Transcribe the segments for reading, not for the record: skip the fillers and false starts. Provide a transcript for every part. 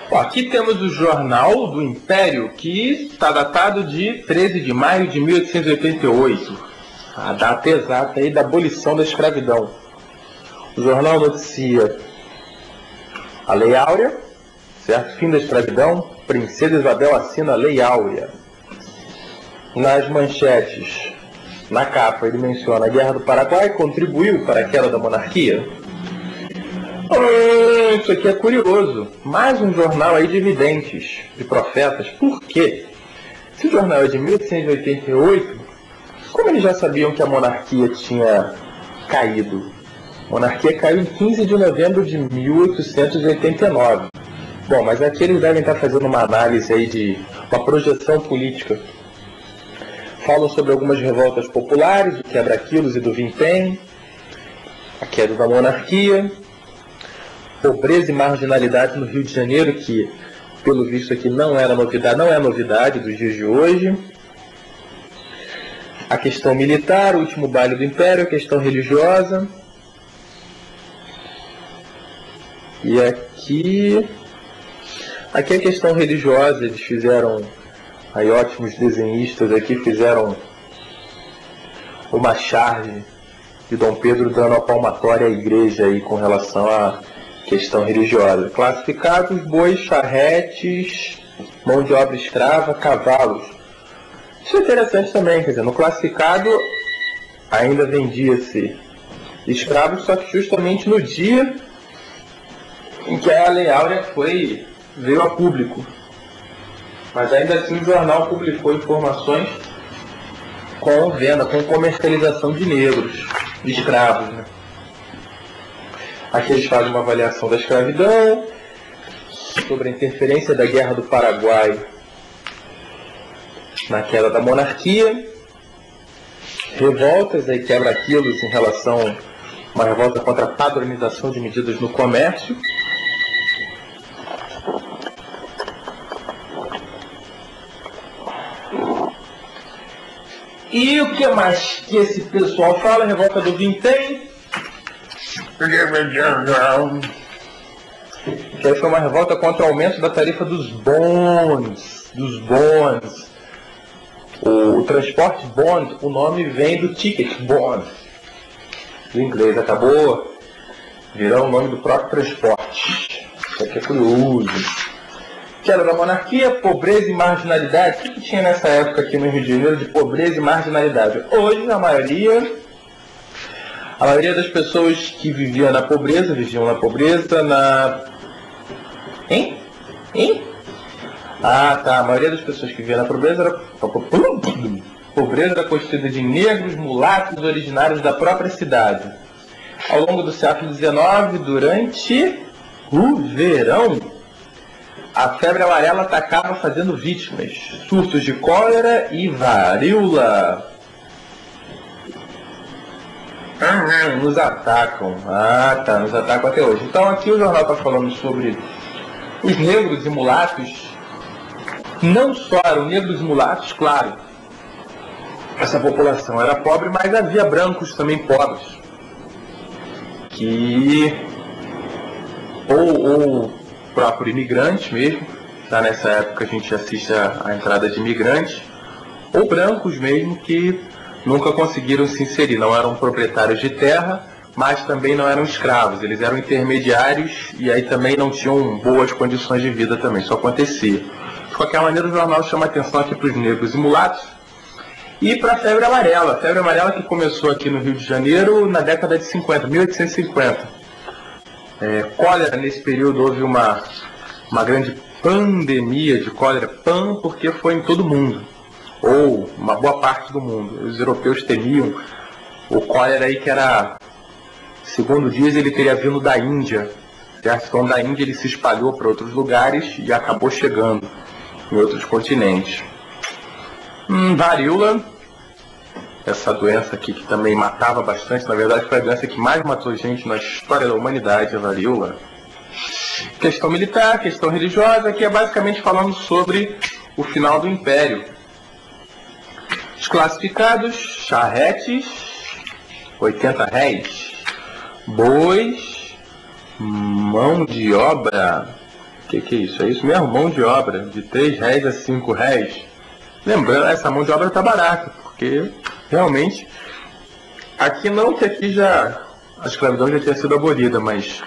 Bom, aqui temos o Jornal do Império, que está datado de 13 de maio de 1888, a data exata aí da abolição da escravidão. O jornal noticia a Lei Áurea, certo? Fim da escravidão, Princesa Isabel assina a Lei Áurea. Nas manchetes, na capa, ele menciona a Guerra do Paraguai contribuiu para a queda da monarquia. Isso aqui é curioso. Mais um jornal aí de videntes, de profetas. Por quê? Se o jornal é de 1888, como eles já sabiam que a monarquia tinha caído? A monarquia caiu em 15 de novembro de 1889. Bom, mas aqui eles devem estar fazendo uma análise aí de uma projeção política. Falam sobre algumas revoltas populares, do quebra-quilos e do vintém, a queda da monarquia, pobreza e marginalidade no Rio de Janeiro, que, pelo visto aqui, não é novidade dos dias de hoje. A questão militar, o último baile do Império, a questão religiosa. E aqui a questão religiosa, eles fizeram, aí ótimos desenhistas aqui, fizeram uma charge de Dom Pedro dando a palmatória à igreja aí com relação à questão religiosa. Classificados: bois, charretes, mão de obra escrava, cavalos. Isso é interessante também, quer dizer, no classificado ainda vendia-se escravos, só que justamente no dia em que a Lei Áurea veio a público. Mas ainda assim o jornal publicou informações com venda, com comercialização de negros, de escravos, né? Aqui eles fazem uma avaliação da escravidão, sobre a interferência da Guerra do Paraguai na queda da monarquia, revoltas e quebra-quilos em relação a uma revolta contra a padronização de medidas no comércio. E o que mais que esse pessoal fala? Revolta do vintém. Que aí foi uma revolta contra o aumento da tarifa dos bonds. O transporte bond, o nome vem do ticket bond, do inglês. Acabou virando o nome do próprio transporte. Isso aqui é curioso. Queda da monarquia, pobreza e marginalidade. O que tinha nessa época aqui no Rio de Janeiro de pobreza e marginalidade? Hoje, a maioria das pessoas que viviam na pobreza, a maioria das pessoas que viviam na pobreza era constituída de negros, mulatos, originários da própria cidade. Ao longo do século XIX, durante o verão, a febre amarela atacava fazendo vítimas. Surtos de cólera e varíola. Nos atacam. Nos atacam até hoje. Então aqui o jornal está falando sobre os negros e mulatos. Não só eram negros e mulatos, claro. Essa população era pobre, mas havia brancos também pobres. Ou próprio imigrante mesmo, tá? Nessa época a gente assiste a entrada de imigrantes, ou brancos mesmo que nunca conseguiram se inserir, não eram proprietários de terra, mas também não eram escravos, eles eram intermediários e aí também não tinham boas condições de vida também, isso acontecia. De qualquer maneira, o jornal chama atenção aqui para os negros e mulatos e para a febre amarela que começou aqui no Rio de Janeiro na década de 50, 1850. Cólera, nesse período houve uma grande pandemia de cólera, porque foi em todo o mundo, ou uma boa parte do mundo. Os europeus temiam o cólera aí, que era, segundo diz, ele teria vindo da Índia, certo? Então da Índia ele se espalhou para outros lugares e acabou chegando em outros continentes. Varíola, essa doença aqui que também matava bastante, na verdade foi a doença que mais matou gente na história da humanidade, a varíola. Questão militar, questão religiosa, que é basicamente falando sobre o final do Império. Os classificados: charretes, 80 réis, bois, mão de obra Que é isso? É isso mesmo? Mão de obra de R$3 a R$5. Lembrando, essa mão de obra está barata, porque realmente aqui não, que aqui já a escravidão já tinha sido abolida, mas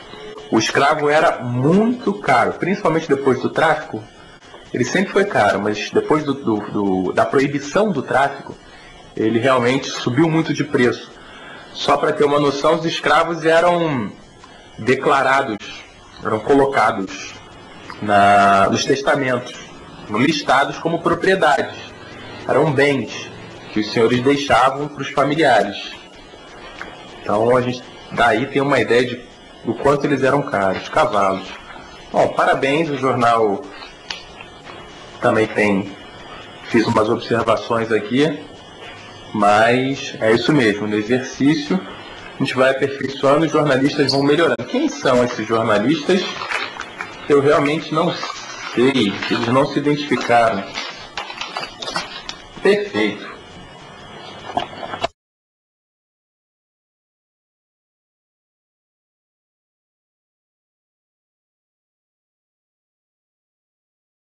o escravo era muito caro, principalmente depois do tráfico. Ele sempre foi caro, mas depois da proibição do tráfico, ele realmente subiu muito de preço. Só para ter uma noção, os escravos eram declarados, eram colocados nos testamentos, listados como propriedades. Eram bens que os senhores deixavam para os familiares. Então a gente daí tem uma ideia do quanto eles eram caros. Cavalos. Bom, parabéns, o jornal também fiz umas observações aqui, mas é isso mesmo, no exercício a gente vai aperfeiçoando e os jornalistas vão melhorando. Quem são esses jornalistas? Eu realmente não sei, eles não se identificaram. Perfeito.